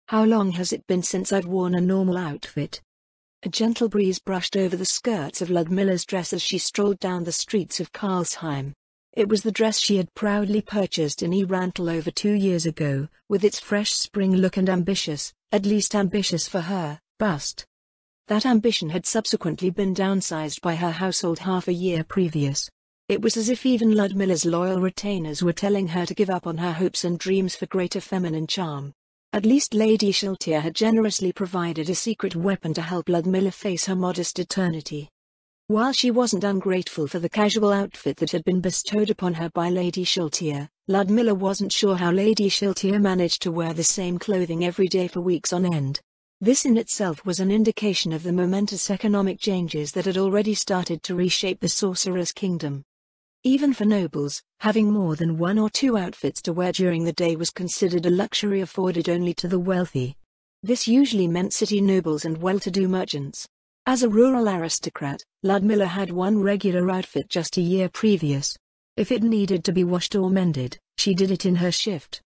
How long has it been since I've worn a normal outfit? A gentle breeze brushed over the skirts of Ludmilla's dress as she strolled down the streets of Karlsheim. It was the dress she had proudly purchased in Erantal over 2 years ago, with its fresh spring look and ambitious, at least ambitious for her, bust. That ambition had subsequently been downsized by her household half a year previous. It was as if even Ludmilla's loyal retainers were telling her to give up on her hopes and dreams for greater feminine charm. At least Lady Shiltir had generously provided a secret weapon to help Ludmilla face her modest eternity. While she wasn't ungrateful for the casual outfit that had been bestowed upon her by Lady Shiltir, Ludmilla wasn't sure how Lady Shiltir managed to wear the same clothing every day for weeks on end. This in itself was an indication of the momentous economic changes that had already started to reshape the Sorcerer's Kingdom. Even for nobles, having more than 1 or 2 outfits to wear during the day was considered a luxury afforded only to the wealthy. This usually meant city nobles and well-to-do merchants. As a rural aristocrat, Ludmilla had one regular outfit just a year previous. If it needed to be washed or mended, she did it in her shift.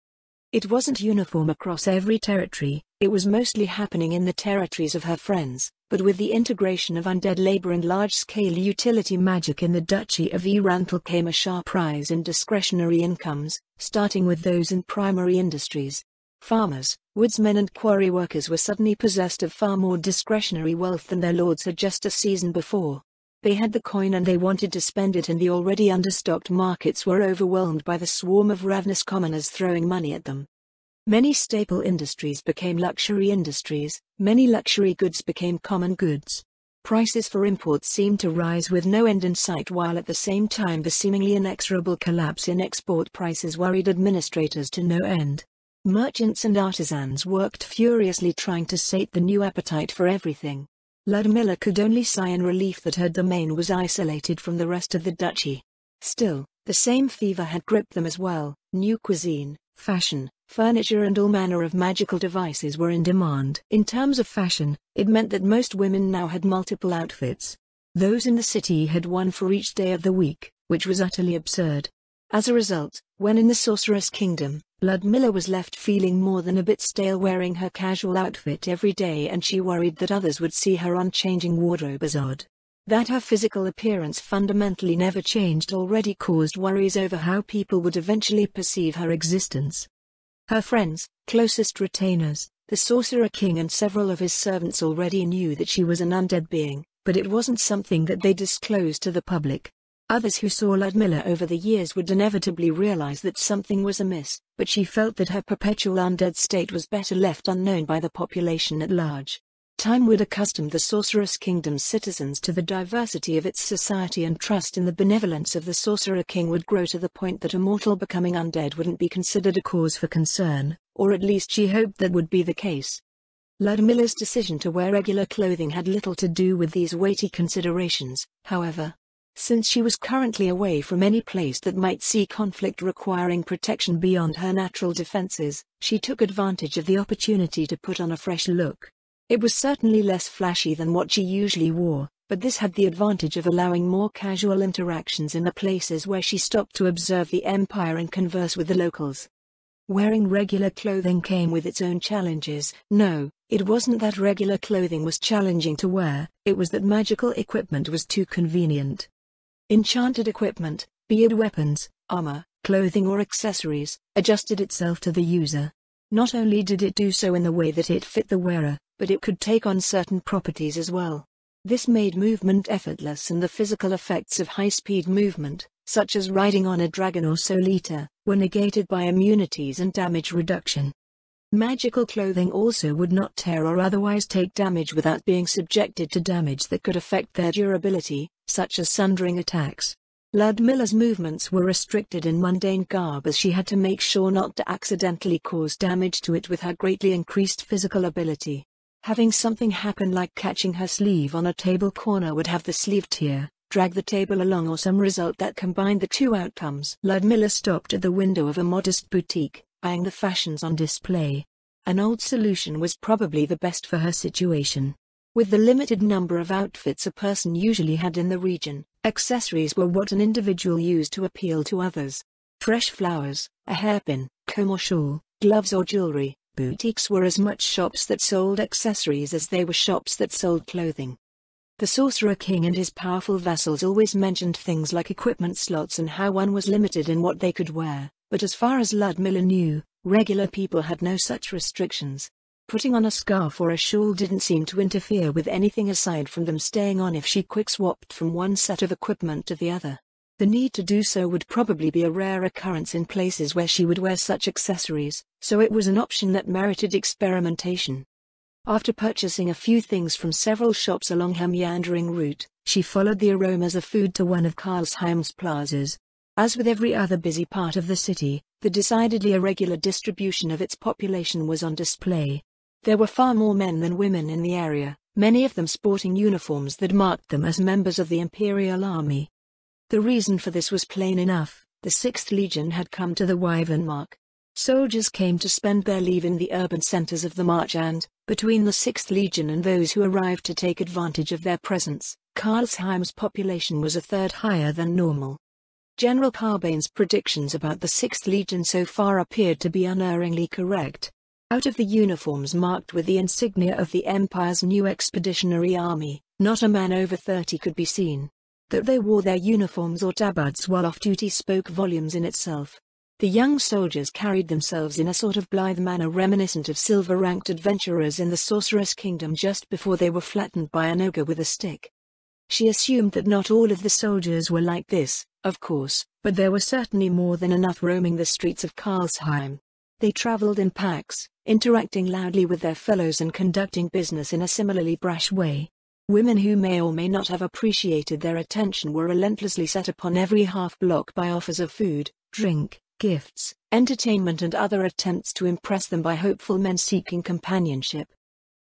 It wasn't uniform across every territory, it was mostly happening in the territories of her friends, but with the integration of undead labor and large-scale utility magic in the Duchy of Erantal came a sharp rise in discretionary incomes, starting with those in primary industries. Farmers, woodsmen and quarry workers were suddenly possessed of far more discretionary wealth than their lords had just a season before. They had the coin and they wanted to spend it, and the already understocked markets were overwhelmed by the swarm of ravenous commoners throwing money at them. Many staple industries became luxury industries, many luxury goods became common goods. Prices for imports seemed to rise with no end in sight, while at the same time the seemingly inexorable collapse in export prices worried administrators to no end. Merchants and artisans worked furiously trying to sate the new appetite for everything. Ludmilla could only sigh in relief that her domain was isolated from the rest of the duchy. Still, the same fever had gripped them as well. New cuisine, fashion, furniture and all manner of magical devices were in demand. In terms of fashion, it meant that most women now had multiple outfits. Those in the city had one for each day of the week, which was utterly absurd. As a result, when in the Sorcerer's Kingdom, Ludmilla was left feeling more than a bit stale wearing her casual outfit every day, and she worried that others would see her unchanging wardrobe as odd. That her physical appearance fundamentally never changed already caused worries over how people would eventually perceive her existence. Her friends, closest retainers, the Sorcerer King and several of his servants already knew that she was an undead being, but it wasn't something that they disclosed to the public. Others who saw Ludmilla over the years would inevitably realize that something was amiss, but she felt that her perpetual undead state was better left unknown by the population at large. Time would accustom the Sorcerer's Kingdom's citizens to the diversity of its society, and trust in the benevolence of the Sorcerer King would grow to the point that a mortal becoming undead wouldn't be considered a cause for concern, or at least she hoped that would be the case. Ludmilla's decision to wear regular clothing had little to do with these weighty considerations, however. Since she was currently away from any place that might see conflict requiring protection beyond her natural defenses, she took advantage of the opportunity to put on a fresh look. It was certainly less flashy than what she usually wore, but this had the advantage of allowing more casual interactions in the places where she stopped to observe the Empire and converse with the locals. Wearing regular clothing came with its own challenges. No, it wasn't that regular clothing was challenging to wear, it was that magical equipment was too convenient. Enchanted equipment, be it weapons, armor, clothing or accessories, adjusted itself to the user. Not only did it do so in the way that it fit the wearer, but it could take on certain properties as well. This made movement effortless, and the physical effects of high-speed movement, such as riding on a dragon or solitaire, were negated by immunities and damage reduction. Magical clothing also would not tear or otherwise take damage without being subjected to damage that could affect their durability, such as sundering attacks. Ludmilla's movements were restricted in mundane garb, as she had to make sure not to accidentally cause damage to it with her greatly increased physical ability. Having something happen like catching her sleeve on a table corner would have the sleeve tear, drag the table along, or some result that combined the two outcomes. Ludmilla stopped at the window of a modest boutique, eyeing the fashions on display. An old solution was probably the best for her situation. With the limited number of outfits a person usually had in the region, accessories were what an individual used to appeal to others. Fresh flowers, a hairpin, comb or shawl, gloves or jewelry, boutiques were as much shops that sold accessories as they were shops that sold clothing. The Sorcerer King and his powerful vassals always mentioned things like equipment slots and how one was limited in what they could wear, but as far as Ludmilla knew, regular people had no such restrictions. Putting on a scarf or a shawl didn't seem to interfere with anything aside from them staying on if she quick-swapped from one set of equipment to the other. The need to do so would probably be a rare occurrence in places where she would wear such accessories, so it was an option that merited experimentation. After purchasing a few things from several shops along her meandering route, she followed the aromas of food to one of Karlsheim's plazas. As with every other busy part of the city, the decidedly irregular distribution of its population was on display. There were far more men than women in the area, many of them sporting uniforms that marked them as members of the Imperial Army. The reason for this was plain enough: the 6th Legion had come to the Wyvern Mark. Soldiers came to spend their leave in the urban centers of the March and, between the 6th Legion and those who arrived to take advantage of their presence, Karlsheim's population was a third higher than normal. General Carbane's predictions about the 6th Legion so far appeared to be unerringly correct. Out of the uniforms marked with the insignia of the Empire's new expeditionary army, not a man over 30 could be seen. That they wore their uniforms or tabards while off-duty spoke volumes in itself. The young soldiers carried themselves in a sort of blithe manner reminiscent of silver-ranked adventurers in the Sorceress Kingdom just before they were flattened by an ogre with a stick. She assumed that not all of the soldiers were like this, of course, but there were certainly more than enough roaming the streets of Karlsheim. They traveled in packs, interacting loudly with their fellows and conducting business in a similarly brash way. Women who may or may not have appreciated their attention were relentlessly set upon every half-block by offers of food, drink, gifts, entertainment and other attempts to impress them by hopeful men seeking companionship.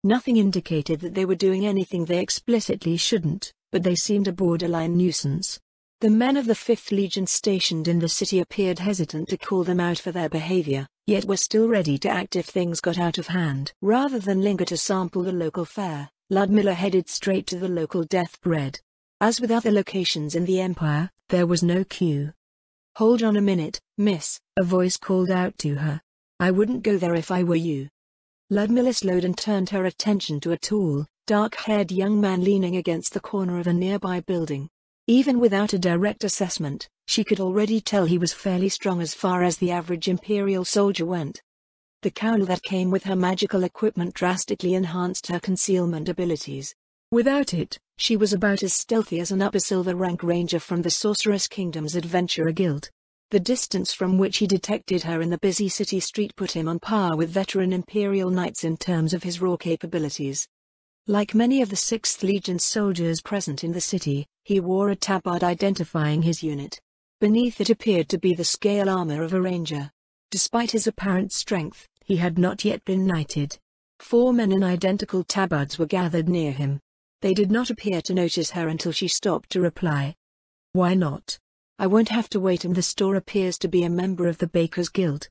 Nothing indicated that they were doing anything they explicitly shouldn't, but they seemed a borderline nuisance. The men of the 5th Legion stationed in the city appeared hesitant to call them out for their behavior, yet were still ready to act if things got out of hand. Rather than linger to sample the local fare, Ludmilla headed straight to the local death bread. As with other locations in the Empire, there was no queue. "Hold on a minute, miss," a voice called out to her. "I wouldn't go there if I were you." Ludmilla slowed and turned her attention to a tall, dark-haired young man leaning against the corner of a nearby building. Even without a direct assessment, she could already tell he was fairly strong as far as the average Imperial soldier went. The cowl that came with her magical equipment drastically enhanced her concealment abilities. Without it, she was about as stealthy as an upper silver rank ranger from the Sorceress Kingdom's Adventurer Guild. The distance from which he detected her in the busy city street put him on par with veteran Imperial knights in terms of his raw capabilities. Like many of the 6th Legion soldiers present in the city, he wore a tabard identifying his unit. Beneath it appeared to be the scale armor of a ranger. Despite his apparent strength, he had not yet been knighted. 4 men in identical tabards were gathered near him. They did not appear to notice her until she stopped to reply. "Why not? I won't have to wait, and the store appears to be a member of the Bakers Guild."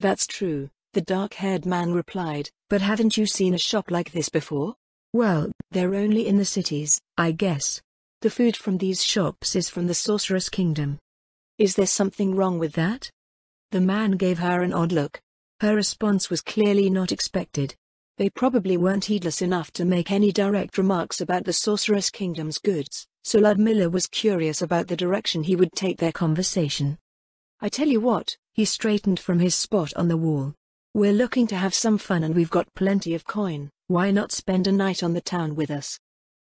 "That's true," the dark-haired man replied, "but haven't you seen a shop like this before?" "Well, they're only in the cities, I guess. The food from these shops is from the Sorceress Kingdom." "Is there something wrong with that?" The man gave her an odd look. Her response was clearly not expected. They probably weren't heedless enough to make any direct remarks about the Sorceress Kingdom's goods, so Ludmilla was curious about the direction he would take their conversation. "I tell you what," he straightened from his spot on the wall. "We're looking to have some fun and we've got plenty of coin. Why not spend a night on the town with us?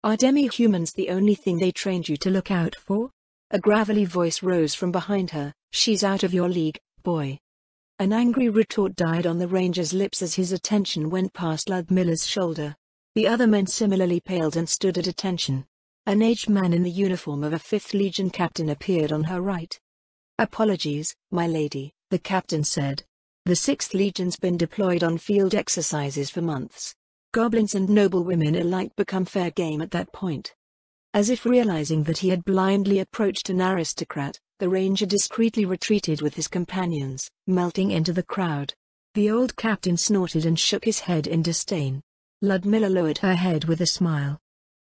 Are demi-humans the only thing they trained you to look out for?" A gravelly voice rose from behind her. "She's out of your league, boy." An angry retort died on the ranger's lips as his attention went past Ludmilla's shoulder. The other men similarly paled and stood at attention. An aged man in the uniform of a 5th Legion captain appeared on her right. "Apologies, my lady," the captain said. "The 6th Legion's been deployed on field exercises for months. Goblins and noblewomen alike become fair game at that point." As if realizing that he had blindly approached an aristocrat, the ranger discreetly retreated with his companions, melting into the crowd. The old captain snorted and shook his head in disdain. Ludmilla lowered her head with a smile.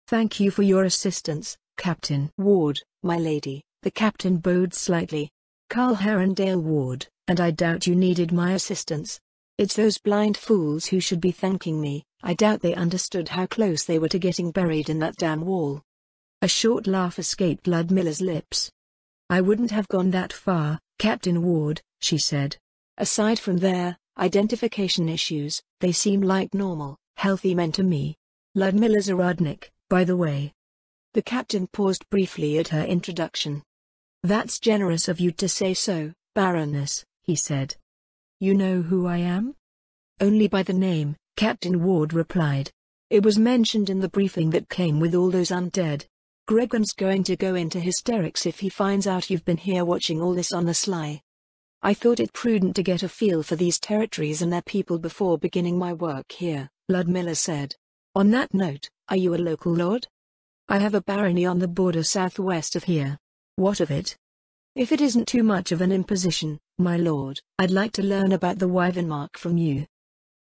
"Thank you for your assistance, Captain Ward, my lady." The captain bowed slightly. "Carl Herondale Ward, and I doubt you needed my assistance." It's those blind fools who should be thanking me. I doubt they understood how close they were to getting buried in that damn wall. A short laugh escaped Ludmilla's lips. I wouldn't have gone that far, Captain Ward, she said. Aside from their identification issues, they seem like normal, healthy men to me. Ludmilla Zaradnik, by the way. The captain paused briefly at her introduction. That's generous of you to say so, Baroness, he said. You know who I am? Only by the name, Captain Ward replied. It was mentioned in the briefing that came with all those undead. Gregor's going to go into hysterics if he finds out you've been here watching all this on the sly. I thought it prudent to get a feel for these territories and their people before beginning my work here, Ludmilla said. On that note, are you a local lord? I have a barony on the border southwest of here. What of it? If it isn't too much of an imposition, my lord, I'd like to learn about the Wyvernmark from you.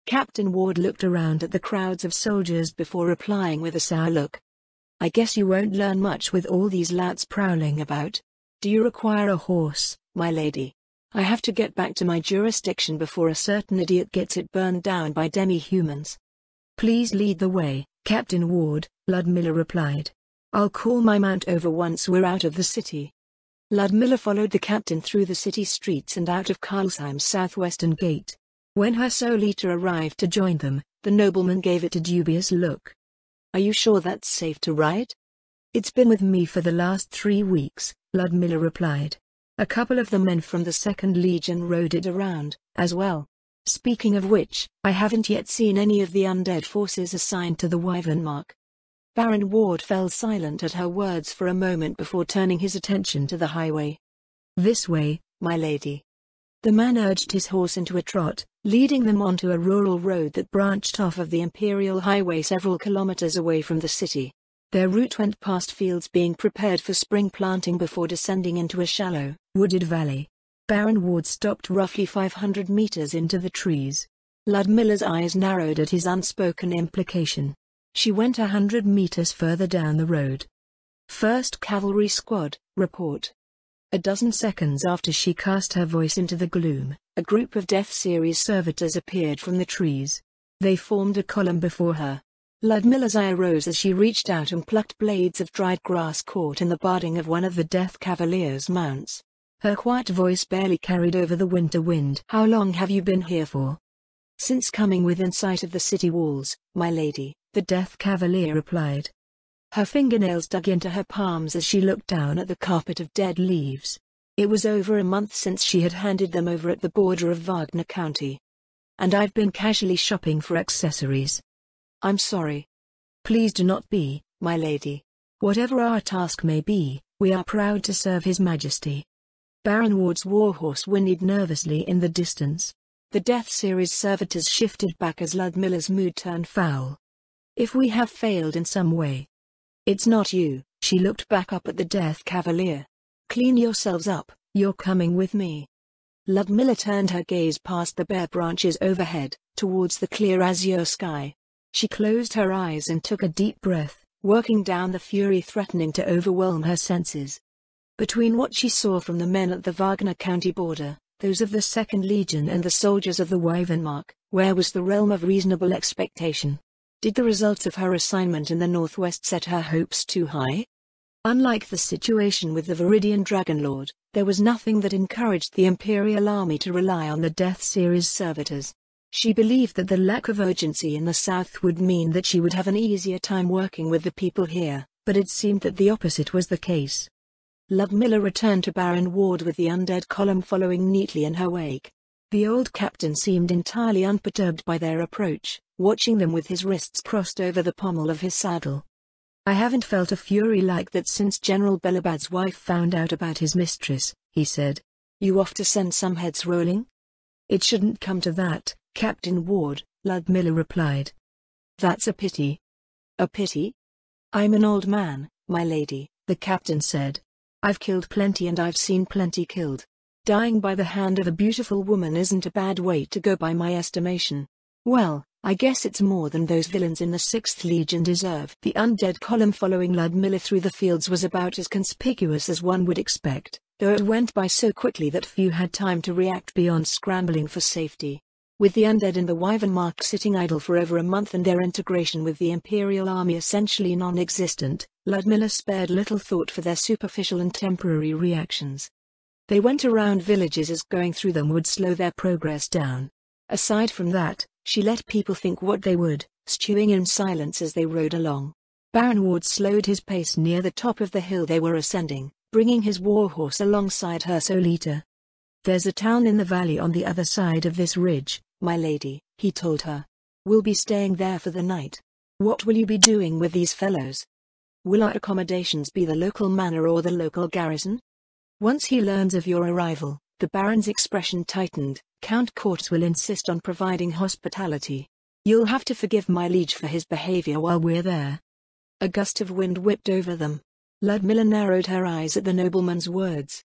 Captain Ward looked around at the crowds of soldiers before replying with a sour look. I guess you won't learn much with all these louts prowling about. Do you require a horse, my lady? I have to get back to my jurisdiction before a certain idiot gets it burned down by demi-humans. Please lead the way, Captain Ward, Ludmilla replied. I'll call my mount over once we're out of the city. Ludmilla followed the captain through the city streets and out of Karlsheim's southwestern gate. When her Solita arrived to join them, the nobleman gave it a dubious look. Are you sure that's safe to ride? It's been with me for the last 3 weeks, Ludmilla replied. A couple of the men from the 2nd Legion rode it around, as well. Speaking of which, I haven't yet seen any of the undead forces assigned to the Wyvernmark. Baron Ward fell silent at her words for a moment before turning his attention to the highway. This way, my lady. The man urged his horse into a trot, leading them onto a rural road that branched off of the Imperial Highway several kilometers away from the city. Their route went past fields being prepared for spring planting before descending into a shallow, wooded valley. Baron Ward stopped roughly 500 meters into the trees. Ludmilla's eyes narrowed at his unspoken implication. She went 100 meters further down the road. 1st Cavalry Squad, report. A dozen seconds after she cast her voice into the gloom, a group of Death Series servitors appeared from the trees. They formed a column before her. Ludmilla's eye rose as she reached out and plucked blades of dried grass caught in the barding of one of the Death Cavalier's mounts. Her quiet voice barely carried over the winter wind. How long have you been here for? Since coming within sight of the city walls, my lady, the Death Cavalier replied. Her fingernails dug into her palms as she looked down at the carpet of dead leaves. It was over a month since she had handed them over at the border of Wagner County. And I've been casually shopping for accessories. I'm sorry. Please do not be, my lady. Whatever our task may be, we are proud to serve His Majesty. Baron Ward's warhorse whinnied nervously in the distance. The Death Series servitors shifted back as Ludmilla's mood turned foul. If we have failed in some way. It's not you, she looked back up at the Death Cavalier. Clean yourselves up, you're coming with me. Ludmilla turned her gaze past the bare branches overhead, towards the clear azure sky. She closed her eyes and took a deep breath, working down the fury threatening to overwhelm her senses. Between what she saw from the men at the Wagner County border, those of the 2nd Legion and the soldiers of the Wyvernmark, where was the realm of reasonable expectation? Did the results of her assignment in the Northwest set her hopes too high? Unlike the situation with the Viridian Dragonlord, there was nothing that encouraged the Imperial Army to rely on the Death Series servitors. She believed that the lack of urgency in the South would mean that she would have an easier time working with the people here, but it seemed that the opposite was the case. Ludmilla returned to Baron Ward with the undead column following neatly in her wake. The old captain seemed entirely unperturbed by their approach, watching them with his wrists crossed over the pommel of his saddle. I haven't felt a fury like that since General Belabad's wife found out about his mistress, he said. You off to send some heads rolling? It shouldn't come to that, Captain Ward, Ludmilla replied. That's a pity. A pity? I'm an old man, my lady, the captain said. I've killed plenty and I've seen plenty killed. Dying by the hand of a beautiful woman isn't a bad way to go by my estimation. Well, I guess it's more than those villains in the 6th Legion deserve. The undead column following Ludmilla through the fields was about as conspicuous as one would expect, though it went by so quickly that few had time to react beyond scrambling for safety. With the undead and the Wyvern Mark sitting idle for over a month and their integration with the Imperial army essentially non-existent, Ludmilla spared little thought for their superficial and temporary reactions. They went around villages as going through them would slow their progress down. Aside from that, she let people think what they would, stewing in silence as they rode along. Baron Ward slowed his pace near the top of the hill they were ascending, bringing his warhorse alongside her Solita. "There's a town in the valley on the other side of this ridge, my lady," he told her. "We'll be staying there for the night. What will you be doing with these fellows? Will our accommodations be the local manor or the local garrison?" Once he learns of your arrival, the Baron's expression tightened. "Count Courts will insist on providing hospitality. You'll have to forgive my liege for his behavior while we're there." A gust of wind whipped over them. Ludmilla narrowed her eyes at the nobleman's words.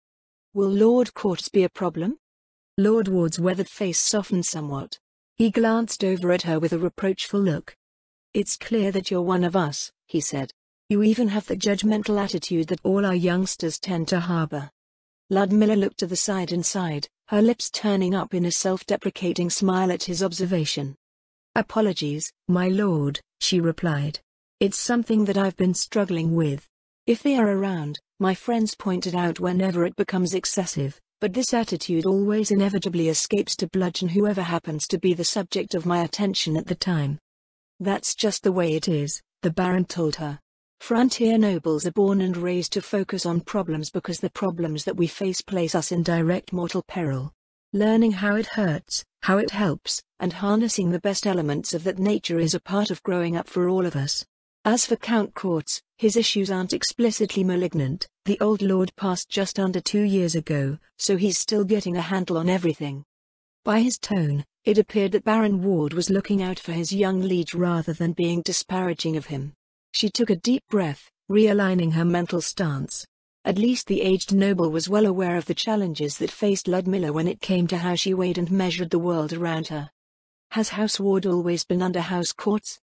"Will Lord Courts be a problem?" Lord Ward's weathered face softened somewhat. He glanced over at her with a reproachful look. "It's clear that you're one of us," he said. "You even have the judgmental attitude that all our youngsters tend to harbor." Ludmilla looked to the side and sighed, her lips turning up in a self-deprecating smile at his observation. "Apologies, my lord," she replied. "It's something that I've been struggling with. If they are around, my friends point it out whenever it becomes excessive, but this attitude always inevitably escapes to bludgeon whoever happens to be the subject of my attention at the time." "That's just the way it is," the Baron told her. "Frontier nobles are born and raised to focus on problems because the problems that we face place us in direct mortal peril. Learning how it hurts, how it helps, and harnessing the best elements of that nature is a part of growing up for all of us. As for Count Courts, his issues aren't explicitly malignant. The old lord passed just under 2 years ago, so he's still getting a handle on everything." By his tone, it appeared that Baron Ward was looking out for his young liege rather than being disparaging of him. She took a deep breath, realigning her mental stance. At least the aged noble was well aware of the challenges that faced Ludmilla when it came to how she weighed and measured the world around her. "Has House Ward always been under House Courts?"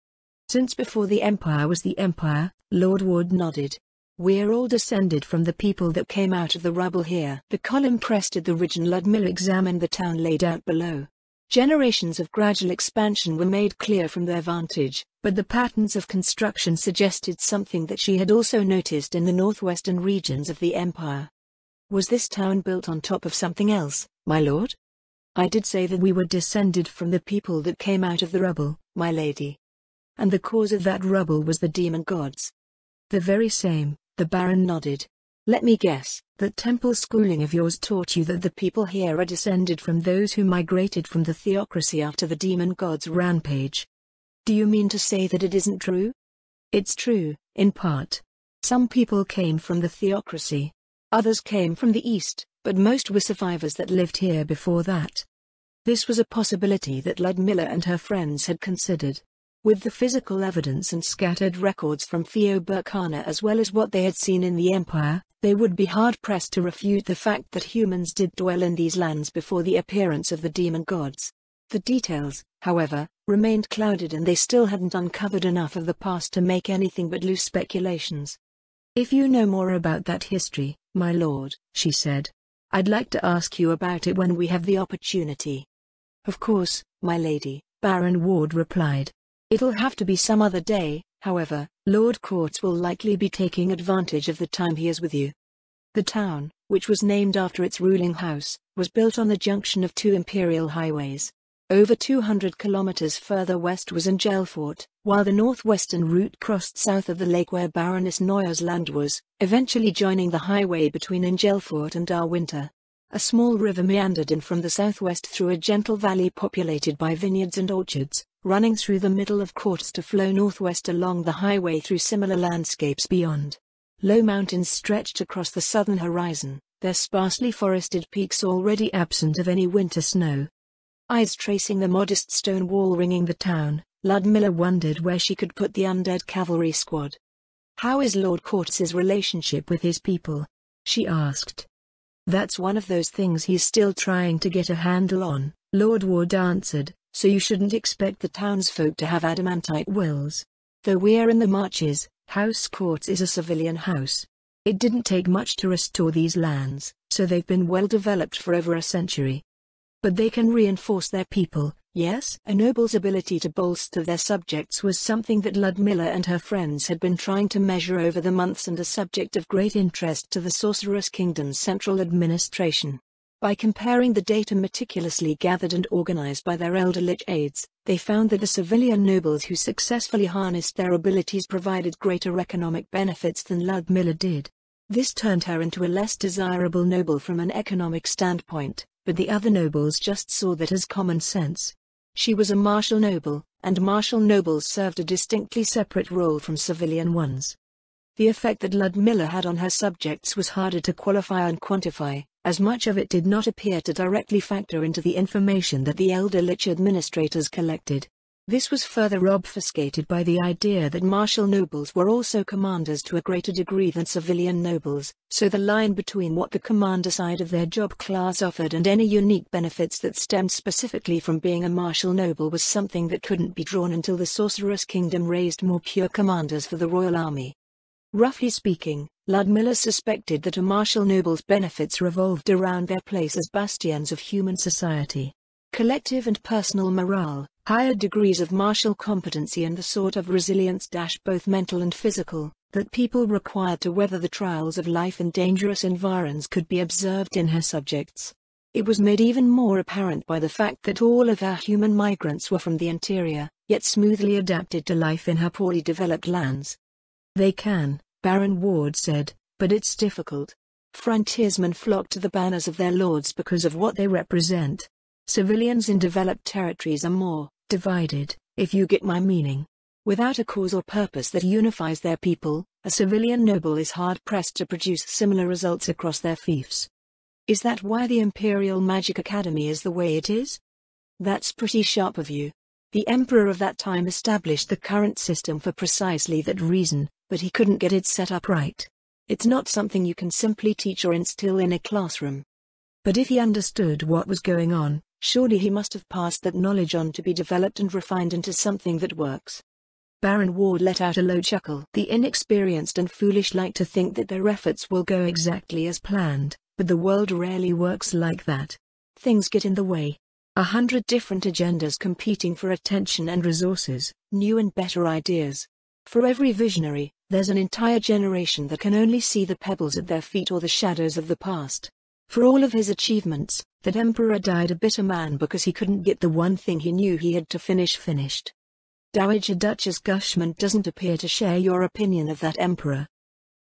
"Since before the Empire was the Empire," Lord Ward nodded. "We're all descended from the people that came out of the rubble here." The column crested the ridge and Ludmilla examined the town laid out below. Generations of gradual expansion were made clear from their vantage, but the patterns of construction suggested something that she had also noticed in the northwestern regions of the Empire. "Was this town built on top of something else, my lord?" "I did say that we were descended from the people that came out of the rubble, my lady. And the cause of that rubble was the demon gods." "The very same," the Baron nodded. "Let me guess, that temple schooling of yours taught you that the people here are descended from those who migrated from the theocracy after the demon god's rampage. Do you mean to say that it isn't true?" "It's true, in part. Some people came from the theocracy. Others came from the east, but most were survivors that lived here before that." This was a possibility that Ludmilla and her friends had considered. With the physical evidence and scattered records from Theo-Burkana as well as what they had seen in the Empire, they would be hard-pressed to refute the fact that humans did dwell in these lands before the appearance of the demon gods. The details, however, remained clouded and they still hadn't uncovered enough of the past to make anything but loose speculations. "If you know more about that history, my lord," she said, "I'd like to ask you about it when we have the opportunity." "Of course, my lady," Baron Ward replied. "It'll have to be some other day, however. Lord Courts will likely be taking advantage of the time he is with you." The town, which was named after its ruling house, was built on the junction of two imperial highways. Over 200 kilometers further west was Angelfort, while the northwestern route crossed south of the lake where Baroness Neuer's land was, eventually joining the highway between Angelfort and Darwinter. A small river meandered in from the southwest through a gentle valley populated by vineyards and orchards, running through the middle of Courts to flow northwest along the highway through similar landscapes beyond. Low mountains stretched across the southern horizon, their sparsely forested peaks already absent of any winter snow. Eyes tracing the modest stone wall ringing the town, Ludmilla wondered where she could put the undead cavalry squad. "How is Lord Courts's relationship with his people?" she asked. "That's one of those things he's still trying to get a handle on," Lord Ward answered, "so you shouldn't expect the townsfolk to have adamantite wills. Though we're in the marches, House Courts is a civilian house. It didn't take much to restore these lands, so they've been well developed for over a century. But they can reinforce their people, Yes, a noble's ability to bolster their subjects was something that Ludmilla and her friends had been trying to measure over the months and a subject of great interest to the Sorceress Kingdom's central administration. By comparing the data meticulously gathered and organized by their elder lich aides, they found that the civilian nobles who successfully harnessed their abilities provided greater economic benefits than Ludmilla did. This turned her into a less desirable noble from an economic standpoint, but the other nobles just saw that as common sense. She was a martial noble, and martial nobles served a distinctly separate role from civilian ones. The effect that Ludmilla had on her subjects was harder to qualify and quantify, as much of it did not appear to directly factor into the information that the elder lich administrators collected. This was further obfuscated by the idea that martial nobles were also commanders to a greater degree than civilian nobles, so the line between what the commander side of their job class offered and any unique benefits that stemmed specifically from being a martial noble was something that couldn't be drawn until the Sorceress Kingdom raised more pure commanders for the royal army. Roughly speaking, Ludmilla suspected that a martial noble's benefits revolved around their place as bastions of human society. Collective and personal morale, higher degrees of martial competency and the sort of resilience both mental and physical, that people required to weather the trials of life in dangerous environs could be observed in her subjects. It was made even more apparent by the fact that all of her human migrants were from the interior, yet smoothly adapted to life in her poorly developed lands. They can, Baron Ward said, but it's difficult. Frontiersmen flock to the banners of their lords because of what they represent. Civilians in developed territories are more divided, if you get my meaning. Without a cause or purpose that unifies their people, a civilian noble is hard-pressed to produce similar results across their fiefs. Is that why the Imperial Magic Academy is the way it is? That's pretty sharp of you. The Emperor of that time established the current system for precisely that reason, but he couldn't get it set up right. It's not something you can simply teach or instill in a classroom. But if he understood what was going on, surely he must have passed that knowledge on to be developed and refined into something that works. Baron Ward let out a low chuckle. The inexperienced and foolish like to think that their efforts will go exactly as planned, but the world rarely works like that. Things get in the way. 100 different agendas competing for attention and resources, new and better ideas. For every visionary, there's an entire generation that can only see the pebbles at their feet or the shadows of the past. For all of his achievements, that emperor died a bitter man because he couldn't get the one thing he knew he had to finish finished. Dowager Duchess Gushman doesn't appear to share your opinion of that emperor.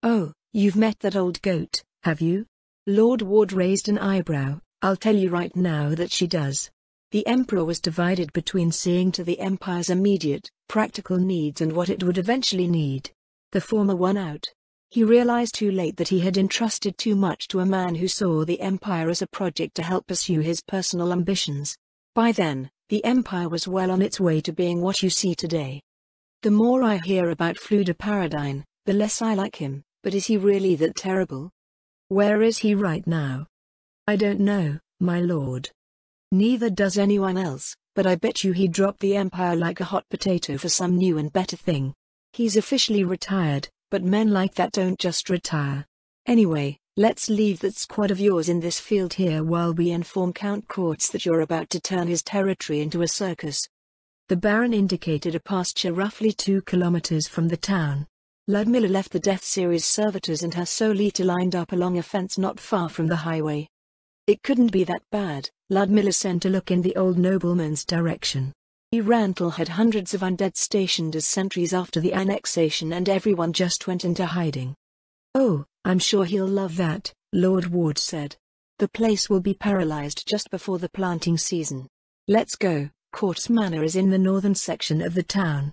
Oh, you've met that old goat, have you? Lord Ward raised an eyebrow. I'll tell you right now that she does. The emperor was divided between seeing to the empire's immediate, practical needs and what it would eventually need. The former won out. He realized too late that he had entrusted too much to a man who saw the empire as a project to help pursue his personal ambitions. By then, the empire was well on its way to being what you see today. The more I hear about Fluda Paradine, the less I like him, but is he really that terrible? Where is he right now? I don't know, my lord. Neither does anyone else, but I bet you he dropped the empire like a hot potato for some new and better thing. He's officially retired, but men like that don't just retire. Anyway, let's leave that squad of yours in this field here while we inform Count Courts that you're about to turn his territory into a circus. The Baron indicated a pasture roughly 2 kilometers from the town. Ludmilla left the Death Series servitors and her Solita lined up along a fence not far from the highway. It couldn't be that bad. Ludmilla sent a look in the old nobleman's direction. Rantel had hundreds of undead stationed as sentries after the annexation and everyone just went into hiding. Oh, I'm sure he'll love that, Lord Ward said. The place will be paralyzed just before the planting season. Let's go. Courts Manor is in the northern section of the town.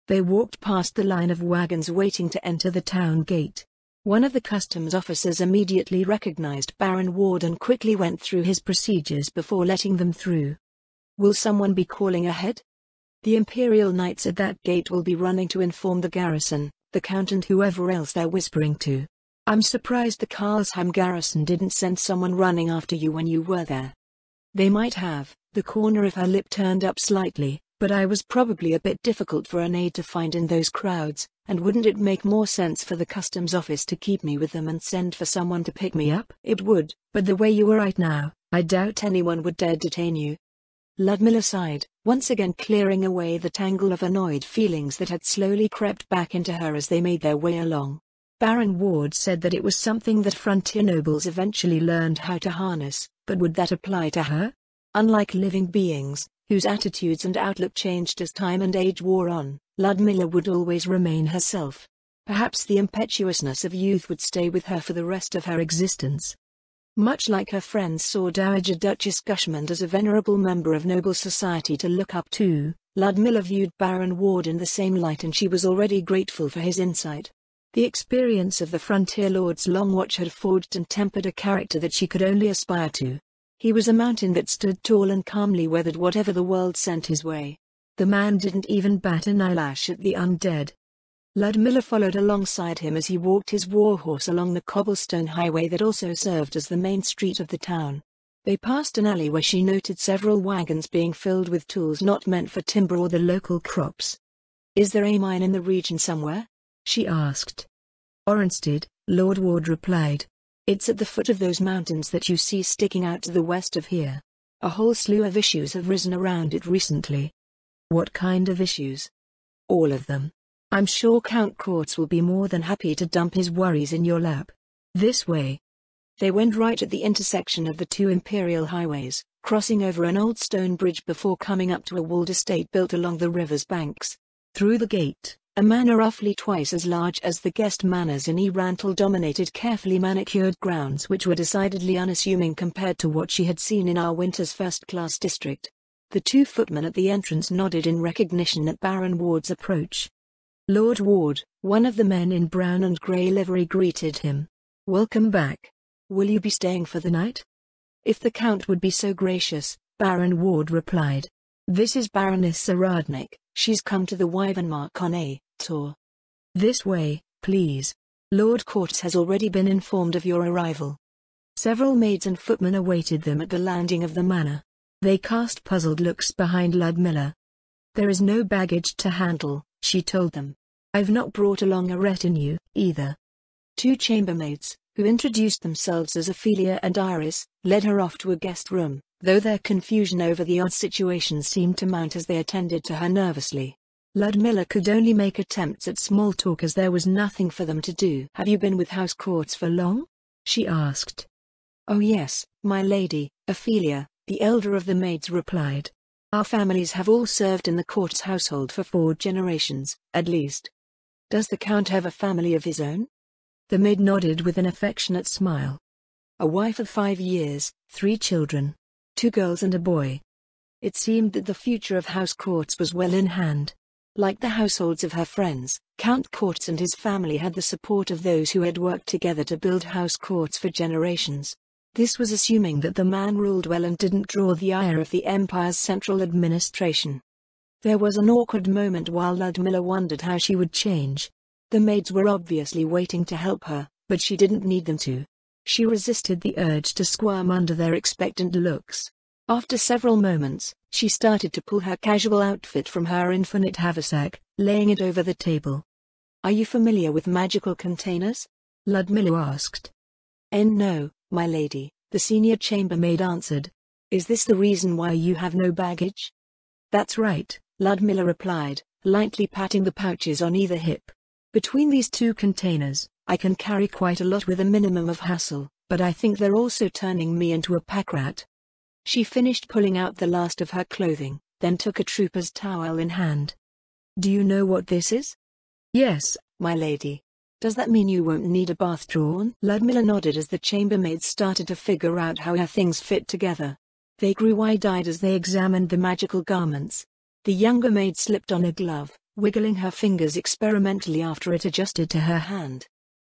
They walked past the line of wagons waiting to enter the town gate. One of the customs officers immediately recognized Baron Ward and quickly went through his procedures before letting them through. Will someone be calling ahead? The Imperial Knights at that gate will be running to inform the garrison, the Count and whoever else they're whispering to. I'm surprised the Karlsheim garrison didn't send someone running after you when you were there. They might have. The corner of her lip turned up slightly, but I was probably a bit difficult for an aide to find in those crowds, and wouldn't it make more sense for the customs office to keep me with them and send for someone to pick me up? It would, but the way you are right now, I doubt anyone would dare detain you. Ludmilla sighed, once again clearing away the tangle of annoyed feelings that had slowly crept back into her as they made their way along. Baron Ward said that it was something that frontier nobles eventually learned how to harness, but would that apply to her? Unlike living beings, whose attitudes and outlook changed as time and age wore on, Ludmilla would always remain herself. Perhaps the impetuousness of youth would stay with her for the rest of her existence. Much like her friends saw Dowager Duchess Gushmond as a venerable member of noble society to look up to, Ludmilla viewed Baron Ward in the same light, and she was already grateful for his insight. The experience of the Frontier Lord's long watch had forged and tempered a character that she could only aspire to. He was a mountain that stood tall and calmly weathered whatever the world sent his way. The man didn't even bat an eyelash at the undead. Ludmilla followed alongside him as he walked his warhorse along the cobblestone highway that also served as the main street of the town. They passed an alley where she noted several wagons being filled with tools not meant for timber or the local crops. "Is there a mine in the region somewhere?" she asked. "Orenstead," Lord Ward replied. "It's at the foot of those mountains that you see sticking out to the west of here. A whole slew of issues have risen around it recently." "What kind of issues?" "All of them. I'm sure Count Quartz will be more than happy to dump his worries in your lap. This way." They went right at the intersection of the two imperial highways, crossing over an old stone bridge before coming up to a walled estate built along the river's banks. Through the gate, a manor roughly twice as large as the guest manors in Erantal dominated carefully manicured grounds which were decidedly unassuming compared to what she had seen in our winter's first-class district. The two footmen at the entrance nodded in recognition at Baron Ward's approach. Lord Ward, one of the men in brown and grey livery, greeted him. "Welcome back. Will you be staying for the night?" "If the Count would be so gracious," Baron Ward replied. "This is Baroness Saradnik. She's come to the Wyvernmark on a tour." "This way, please. Lord Quartz has already been informed of your arrival." Several maids and footmen awaited them at the landing of the manor. They cast puzzled looks behind Ludmilla. "There is no baggage to handle," she told them. "I've not brought along a retinue, either." Two chambermaids, who introduced themselves as Ophelia and Iris, led her off to a guest room, though their confusion over the odd situation seemed to mount as they attended to her nervously. Ludmilla could only make attempts at small talk as there was nothing for them to do. "Have you been with House Quartz for long?" she asked. "Oh yes, my lady," Ophelia, the elder of the maids, replied. "Our families have all served in the Quartz household for 4 generations, at least." "Does the Count have a family of his own?" The maid nodded with an affectionate smile. "A wife of 5 years, 3 children. 2 girls and a boy." It seemed that the future of House Quartz was well in hand. Like the households of her friends, Count Quartz and his family had the support of those who had worked together to build House Quartz for generations. This was assuming that the man ruled well and didn't draw the ire of the Empire's central administration. There was an awkward moment while Ludmilla wondered how she would change. The maids were obviously waiting to help her, but she didn't need them to. She resisted the urge to squirm under their expectant looks. After several moments, she started to pull her casual outfit from her infinite haversack, laying it over the table. "Are you familiar with magical containers?" Ludmilla asked. "No, my lady," the senior chambermaid answered. "Is this the reason why you have no baggage?" "That's right," Ludmilla replied, lightly patting the pouches on either hip. "Between these 2 containers, I can carry quite a lot with a minimum of hassle, but I think they're also turning me into a pack rat." She finished pulling out the last of her clothing, then took a trooper's towel in hand. "Do you know what this is?" "Yes, my lady." "Does that mean you won't need a bath drawn?" Ludmilla nodded as the chambermaids started to figure out how her things fit together. They grew wide-eyed as they examined the magical garments. The younger maid slipped on a glove, wiggling her fingers experimentally after it adjusted to her hand.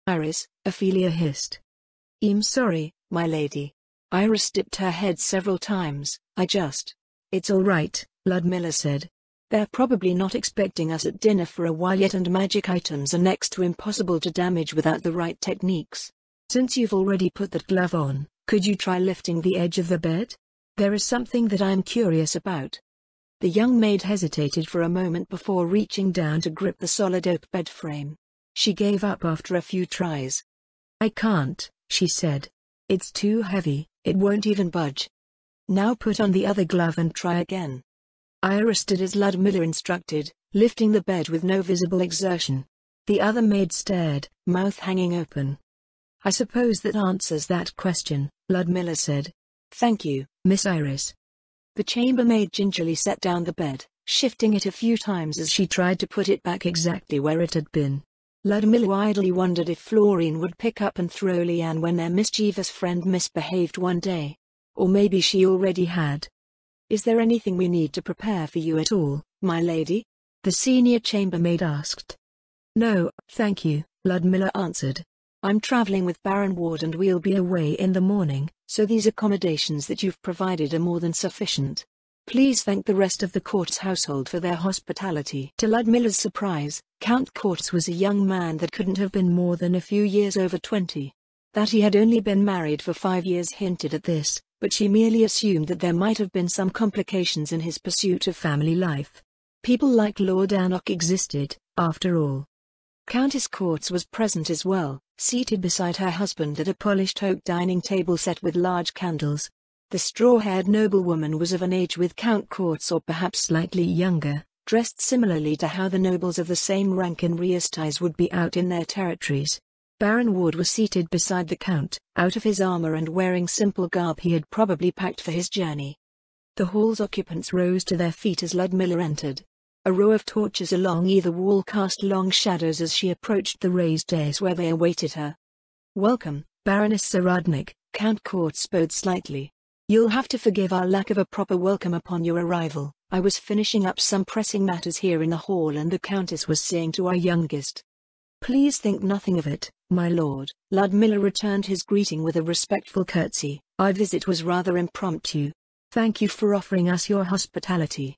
"Iris," Ophelia hissed. "I'm sorry, my lady." Iris dipped her head several times. "It's all right," Ludmilla said. "They're probably not expecting us at dinner for a while yet, and magic items are next to impossible to damage without the right techniques. Since you've already put that glove on, could you try lifting the edge of the bed? There is something that I'm curious about." The young maid hesitated for a moment before reaching down to grip the solid oak bed frame. She gave up after a few tries. "I can't," she said. "It's too heavy, it won't even budge." Now put on the other glove and try again. Iris did as Ludmilla instructed, lifting the bed with no visible exertion. The other maid stared, mouth hanging open. I suppose that answers that question, Ludmilla said. Thank you, Miss Iris. The chambermaid gingerly set down the bed, shifting it a few times as she tried to put it back exactly where it had been. Ludmilla idly wondered if Florine would pick up and throw Leanne when their mischievous friend misbehaved one day. Or maybe she already had. Is there anything we need to prepare for you at all, my lady? The senior chambermaid asked. No, thank you, Ludmilla answered. I'm traveling with Baron Ward and we'll be away in the morning, so these accommodations that you've provided are more than sufficient. Please thank the rest of the Court's household for their hospitality. To Ludmilla's surprise, Count Courts was a young man that couldn't have been more than a few years over 20. That he had only been married for 5 years hinted at this, but she merely assumed that there might have been some complications in his pursuit of family life. People like Lord Anok existed, after all. Countess Courts was present as well, seated beside her husband at a polished oak dining table set with large candles. The straw-haired noblewoman was of an age with Count Courts or perhaps slightly younger, dressed similarly to how the nobles of the same rank in Riestais would be out in their territories. Baron Ward was seated beside the Count, out of his armor and wearing simple garb he had probably packed for his journey. The hall's occupants rose to their feet as Ludmilla entered. A row of torches along either wall cast long shadows as she approached the raised dais where they awaited her. Welcome, Baroness Saradnik, Count Courts bowed slightly. You'll have to forgive our lack of a proper welcome upon your arrival. I was finishing up some pressing matters here in the hall and the Countess was saying to our youngest. Please think nothing of it, my lord. Ludmilla returned his greeting with a respectful curtsy. Our visit was rather impromptu. Thank you for offering us your hospitality.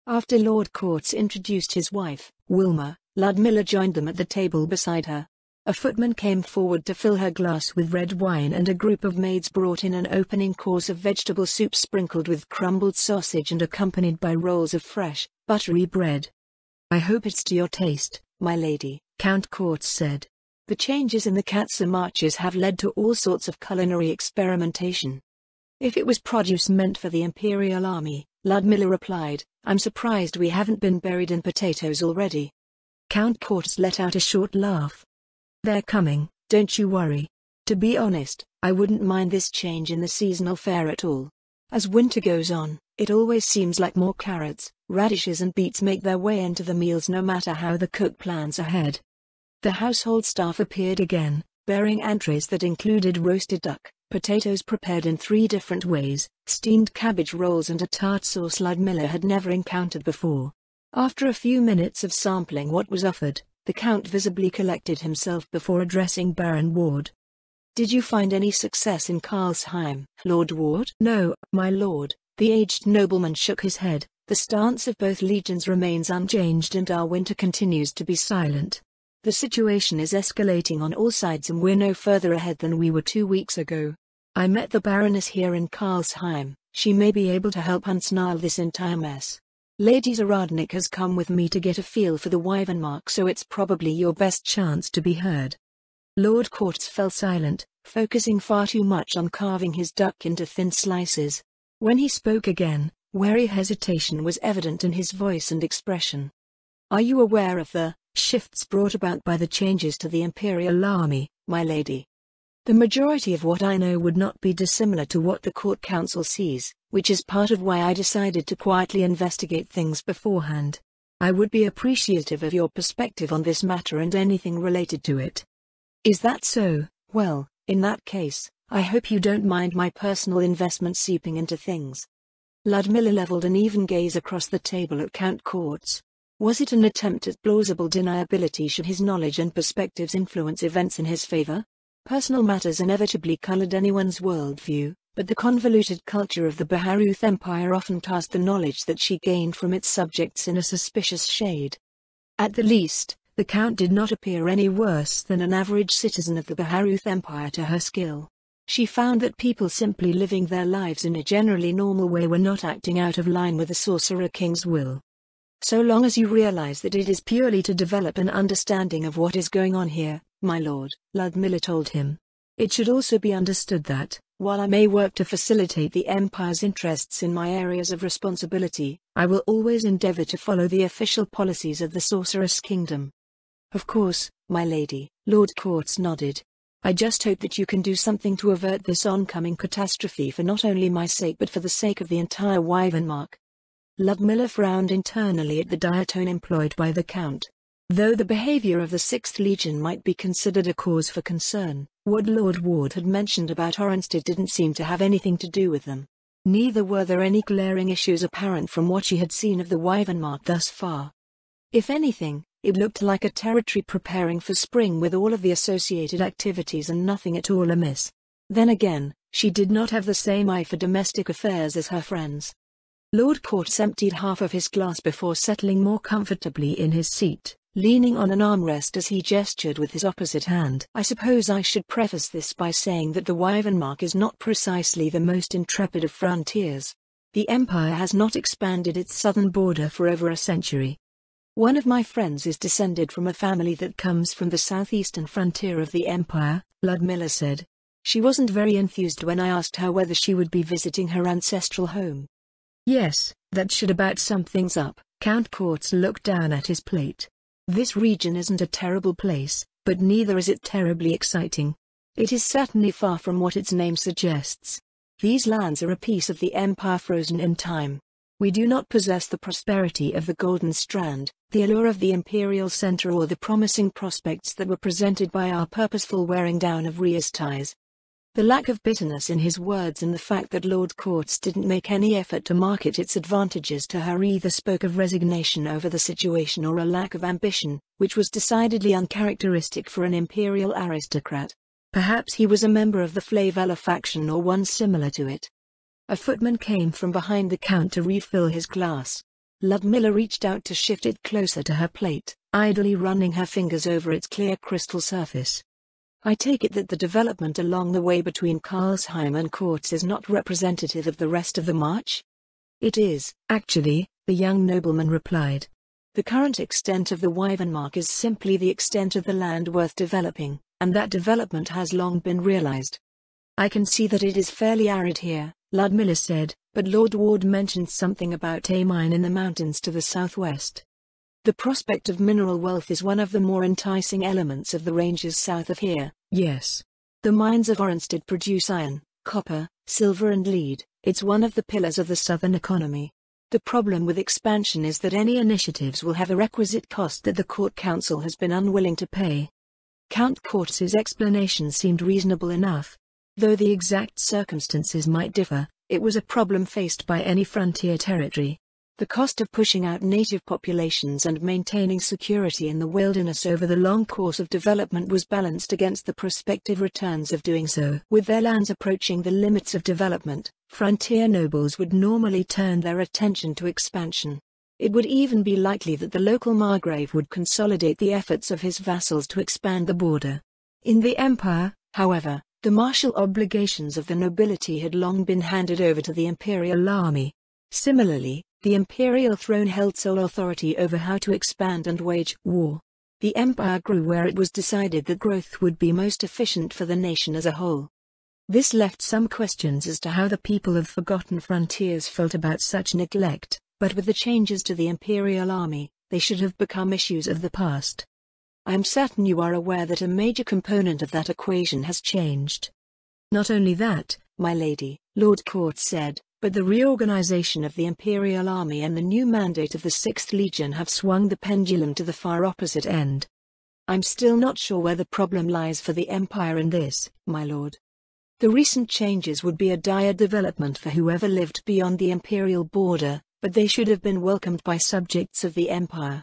After Lord Courts introduced his wife, Wilma, Ludmilla joined them at the table beside her. A footman came forward to fill her glass with red wine and a group of maids brought in an opening course of vegetable soup sprinkled with crumbled sausage and accompanied by rolls of fresh, buttery bread. I hope it's to your taste, my lady, Count Courts said. The changes in the Katsa marches have led to all sorts of culinary experimentation. If it was produce meant for the Imperial Army, Ludmilla replied, I'm surprised we haven't been buried in potatoes already. Count Courts let out a short laugh. They're coming, don't you worry. To be honest, I wouldn't mind this change in the seasonal fare at all. As winter goes on, it always seems like more carrots, radishes and beets make their way into the meals no matter how the cook plans ahead. The household staff appeared again, bearing entrees that included roasted duck, potatoes prepared in 3 different ways, steamed cabbage rolls and a tart sauce Ludmilla had never encountered before. After a few minutes of sampling what was offered, the Count visibly collected himself before addressing Baron Ward. Did you find any success in Karlsheim, Lord Ward? No, my lord, the aged nobleman shook his head. The stance of both legions remains unchanged and our winter continues to be silent. The situation is escalating on all sides and we're no further ahead than we were 2 weeks ago. I met the Baroness here in Karlsheim. She may be able to help unsnarl this entire mess. Lady Zaradnik has come with me to get a feel for the Wyvernmark, so it's probably your best chance to be heard. Lord Courts fell silent, focusing far too much on carving his duck into thin slices. When he spoke again, wary hesitation was evident in his voice and expression. Are you aware of the shifts brought about by the changes to the Imperial Army, my lady? The majority of what I know would not be dissimilar to what the Court Council sees, which is part of why I decided to quietly investigate things beforehand. I would be appreciative of your perspective on this matter and anything related to it. Is that so? Well, in that case, I hope you don't mind my personal investment seeping into things. Ludmilla leveled an even gaze across the table at Count Courts. Was it an attempt at plausible deniability should his knowledge and perspectives influence events in his favor? Personal matters inevitably colored anyone's worldview, but the convoluted culture of the Baharuth Empire often cast the knowledge that she gained from its subjects in a suspicious shade. At the least, the Count did not appear any worse than an average citizen of the Baharuth Empire to her skill. She found that people simply living their lives in a generally normal way were not acting out of line with the Sorcerer King's will. So long as you realize that it is purely to develop an understanding of what is going on here, my lord, Ludmilla told him. It should also be understood that, While I may work to facilitate the Empire's interests in my areas of responsibility, I will always endeavor to follow the official policies of the Sorceress Kingdom. Of course, my lady, Lord Quartz nodded. I just hope that you can do something to avert this oncoming catastrophe for not only my sake but for the sake of the entire Wyvernmark. Ludmilla frowned internally at the dire tone employed by the Count. Though the behavior of the 6th Legion might be considered a cause for concern, what Lord Ward had mentioned about Orenstead didn't seem to have anything to do with them. Neither were there any glaring issues apparent from what she had seen of the Wyvernmark thus far. If anything, it looked like a territory preparing for spring with all of the associated activities and nothing at all amiss. Then again, she did not have the same eye for domestic affairs as her friends. Lord Quartz emptied half of his glass before settling more comfortably in his seat, leaning on an armrest as he gestured with his opposite hand. I suppose I should preface this by saying that the Wyvernmark is not precisely the most intrepid of frontiers. The Empire has not expanded its southern border for over a century. One of my friends is descended from a family that comes from the southeastern frontier of the Empire, Ludmilla said. She wasn't very enthused when I asked her whether she would be visiting her ancestral home. Yes, that should about sum things up. Count Quartz looked down at his plate. This region isn't a terrible place, but neither is it terribly exciting. It is certainly far from what its name suggests. These lands are a piece of the Empire frozen in time. We do not possess the prosperity of the Golden Strand, the allure of the Imperial Center or the promising prospects that were presented by our purposeful wearing down of Ria's ties. The lack of bitterness in his words and the fact that Lord Quartz didn't make any effort to market its advantages to her either spoke of resignation over the situation or a lack of ambition, which was decidedly uncharacteristic for an Imperial aristocrat. Perhaps he was a member of the Flavella faction or one similar to it. A footman came from behind the Count to refill his glass. Ludmilla reached out to shift it closer to her plate, idly running her fingers over its clear crystal surface. I take it that the development along the way between Karlsheim and Quartz is not representative of the rest of the march? It is, actually, the young nobleman replied. The current extent of the Wyvernmark is simply the extent of the land worth developing, and that development has long been realized. I can see that it is fairly arid here, Ludmilla said, but Lord Ward mentioned something about a mine in the mountains to the southwest. The prospect of mineral wealth is one of the more enticing elements of the ranges south of here, yes. The mines of Orenstead produce iron, copper, silver and lead. It's one of the pillars of the southern economy. The problem with expansion is that any initiatives will have a requisite cost that the Court Council has been unwilling to pay. Count Quartz's explanation seemed reasonable enough. Though the exact circumstances might differ, it was a problem faced by any frontier territory. The cost of pushing out native populations and maintaining security in the wilderness over the long course of development was balanced against the prospective returns of doing so. With their lands approaching the limits of development, frontier nobles would normally turn their attention to expansion. It would even be likely that the local margrave would consolidate the efforts of his vassals to expand the border. In the Empire, however, the martial obligations of the nobility had long been handed over to the imperial army. Similarly, the imperial throne held sole authority over how to expand and wage war. The empire grew where it was decided that growth would be most efficient for the nation as a whole. This left some questions as to how the people of forgotten frontiers felt about such neglect, but with the changes to the imperial army, they should have become issues of the past. I am certain you are aware that a major component of that equation has changed. Not only that, my lady, Lord Quartz said, but the reorganization of the Imperial Army and the new mandate of the 6th Legion have swung the pendulum to the far opposite end. I'm still not sure where the problem lies for the Empire in this, my lord. The recent changes would be a dire development for whoever lived beyond the Imperial border, but they should have been welcomed by subjects of the Empire.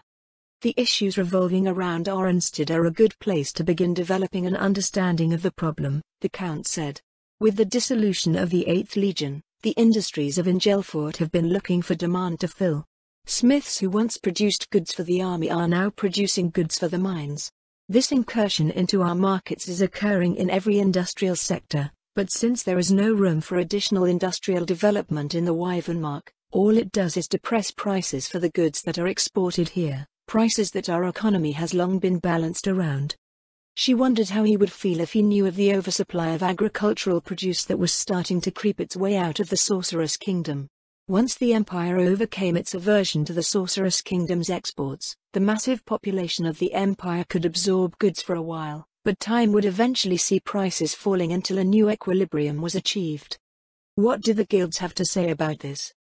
The issues revolving around Orenstead are a good place to begin developing an understanding of the problem, the Count said. With the dissolution of the 8th Legion, the industries of Ingelfort have been looking for demand to fill. Smiths who once produced goods for the army are now producing goods for the mines. This incursion into our markets is occurring in every industrial sector, but since there is no room for additional industrial development in the Wyvernmark, all it does is depress prices for the goods that are exported here, prices that our economy has long been balanced around. She wondered how he would feel if he knew of the oversupply of agricultural produce that was starting to creep its way out of the Sorceress Kingdom. Once the Empire overcame its aversion to the Sorceress Kingdom's exports, the massive population of the Empire could absorb goods for a while, but time would eventually see prices falling until a new equilibrium was achieved. What do the guilds have to say about this?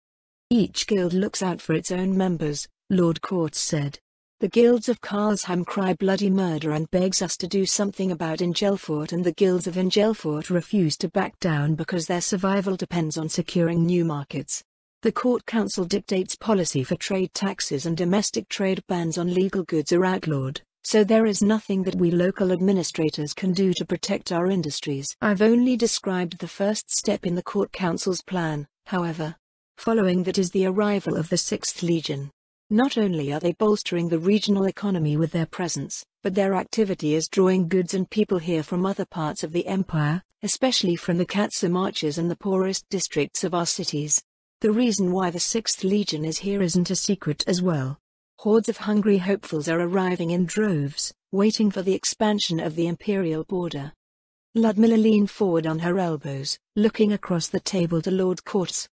Each guild looks out for its own members, Lord Courts said. The guilds of Karlsheim cry bloody murder and begs us to do something about Ingelfort, and the guilds of Ingelfort refuse to back down because their survival depends on securing new markets. The Court Council dictates policy for trade taxes, and domestic trade bans on legal goods are outlawed, so there is nothing that we local administrators can do to protect our industries. I've only described the first step in the Court Council's plan, however. Following that is the arrival of the 6th Legion. Not only are they bolstering the regional economy with their presence, but their activity is drawing goods and people here from other parts of the Empire, especially from the Katsa Marches and the poorest districts of our cities. The reason why the 6th Legion is here isn't a secret as well. Hordes of hungry hopefuls are arriving in droves, waiting for the expansion of the Imperial border. Ludmilla leaned forward on her elbows, looking across the table to Lord Courts.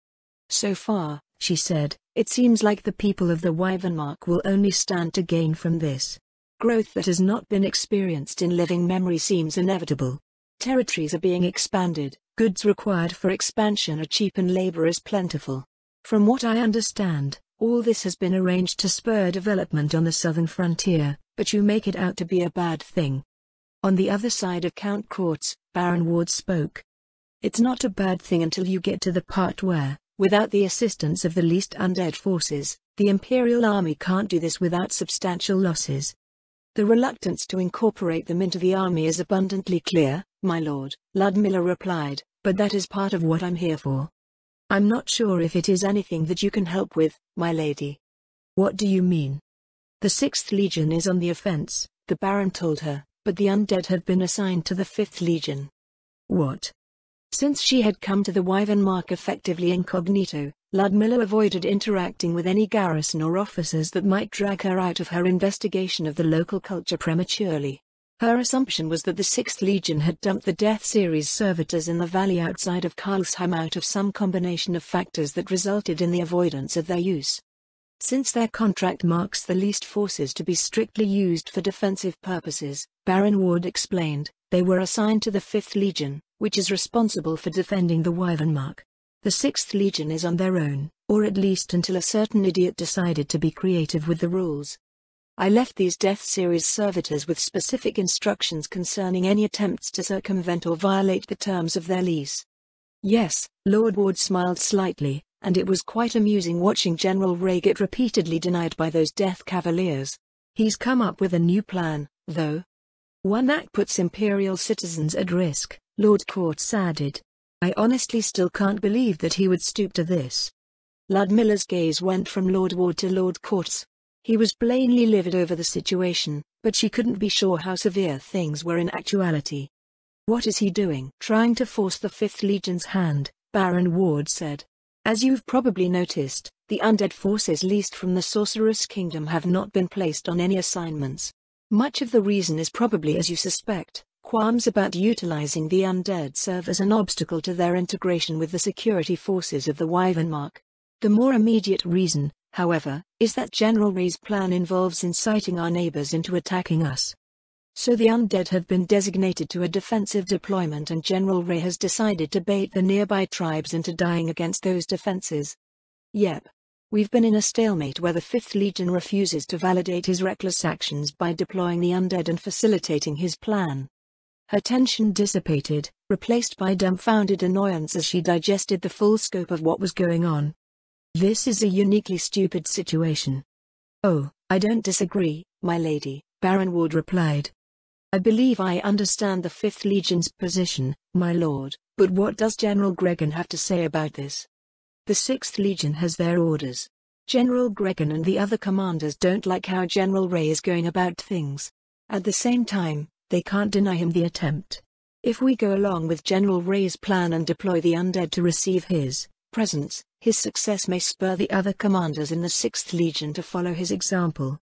So far, she said, it seems like the people of the Wyvernmark will only stand to gain from this. Growth that has not been experienced in living memory seems inevitable. Territories are being expanded, goods required for expansion are cheap, and labor is plentiful. From what I understand, all this has been arranged to spur development on the southern frontier, but you make it out to be a bad thing. On the other side of Count Courts, Baron Ward spoke. It's not a bad thing until you get to the part where, without the assistance of the least undead forces, the Imperial army can't do this without substantial losses. The reluctance to incorporate them into the army is abundantly clear, my lord, Ludmilla replied, but that is part of what I'm here for. I'm not sure if it is anything that you can help with, my lady. What do you mean? The 6th Legion is on the offense, the Baron told her, but the undead have been assigned to the 5th Legion. What? Since she had come to the Wyvernmark effectively incognito, Ludmilla avoided interacting with any garrison or officers that might drag her out of her investigation of the local culture prematurely. Her assumption was that the 6th Legion had dumped the Death Series servitors in the valley outside of Karlsheim out of some combination of factors that resulted in the avoidance of their use. Since their contract marks the least forces to be strictly used for defensive purposes, Baron Ward explained, they were assigned to the 5th Legion, which is responsible for defending the Wyvernmark. The 6th Legion is on their own, or at least until a certain idiot decided to be creative with the rules. I left these Death Series servitors with specific instructions concerning any attempts to circumvent or violate the terms of their lease. Yes, Lord Ward smiled slightly, and it was quite amusing watching General Ray get repeatedly denied by those Death Cavaliers. He's come up with a new plan, though. One that puts Imperial citizens at risk, Lord Courts added. I honestly still can't believe that he would stoop to this. Ludmilla's gaze went from Lord Ward to Lord Courts. He was plainly livid over the situation, but she couldn't be sure how severe things were in actuality. What is he doing? Trying to force the 5th Legion's hand, Baron Ward said. As you've probably noticed, the undead forces leased from the Sorceress Kingdom have not been placed on any assignments. Much of the reason is probably as you suspect. Qualms about utilizing the undead serve as an obstacle to their integration with the security forces of the Wyvernmark. The more immediate reason, however, is that General Ray's plan involves inciting our neighbors into attacking us. So the undead have been designated to a defensive deployment, and General Ray has decided to bait the nearby tribes into dying against those defenses. Yep. We've been in a stalemate where the 5th Legion refuses to validate his reckless actions by deploying the undead and facilitating his plan. Her tension dissipated, replaced by dumbfounded annoyance as she digested the full scope of what was going on. This is a uniquely stupid situation. Oh, I don't disagree, my lady, Baron Ward replied. I believe I understand the 5th Legion's position, my lord, but what does General Gregan have to say about this? The 6th Legion has their orders. General Gregan and the other commanders don't like how General Ray is going about things. At the same time, they can't deny him the attempt. If we go along with General Ray's plan and deploy the undead to receive his presence, his success may spur the other commanders in the 6th Legion to follow his example.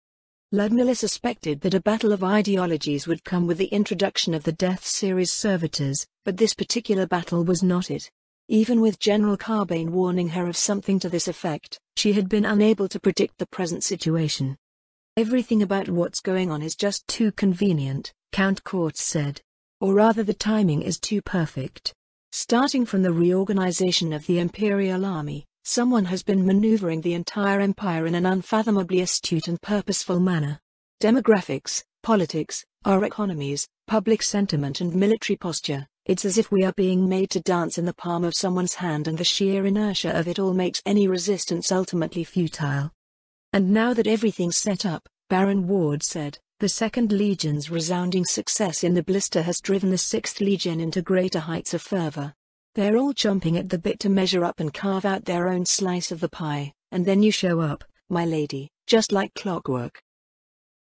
Ludmilla suspected that a battle of ideologies would come with the introduction of the Death Series servitors, but this particular battle was not it. Even with General Carbane warning her of something to this effect, she had been unable to predict the present situation. "Everything about what's going on is just too convenient," Count Quartz said. "Or rather, the timing is too perfect. Starting from the reorganization of the Imperial Army, someone has been maneuvering the entire empire in an unfathomably astute and purposeful manner. Demographics, politics, our economies, public sentiment and military posture, it's as if we are being made to dance in the palm of someone's hand, and the sheer inertia of it all makes any resistance ultimately futile." "And now that everything's set up," Baron Ward said, "the 2nd Legion's resounding success in the blister has driven the 6th Legion into greater heights of fervor. They're all chomping at the bit to measure up and carve out their own slice of the pie, and then you show up, my lady, just like clockwork."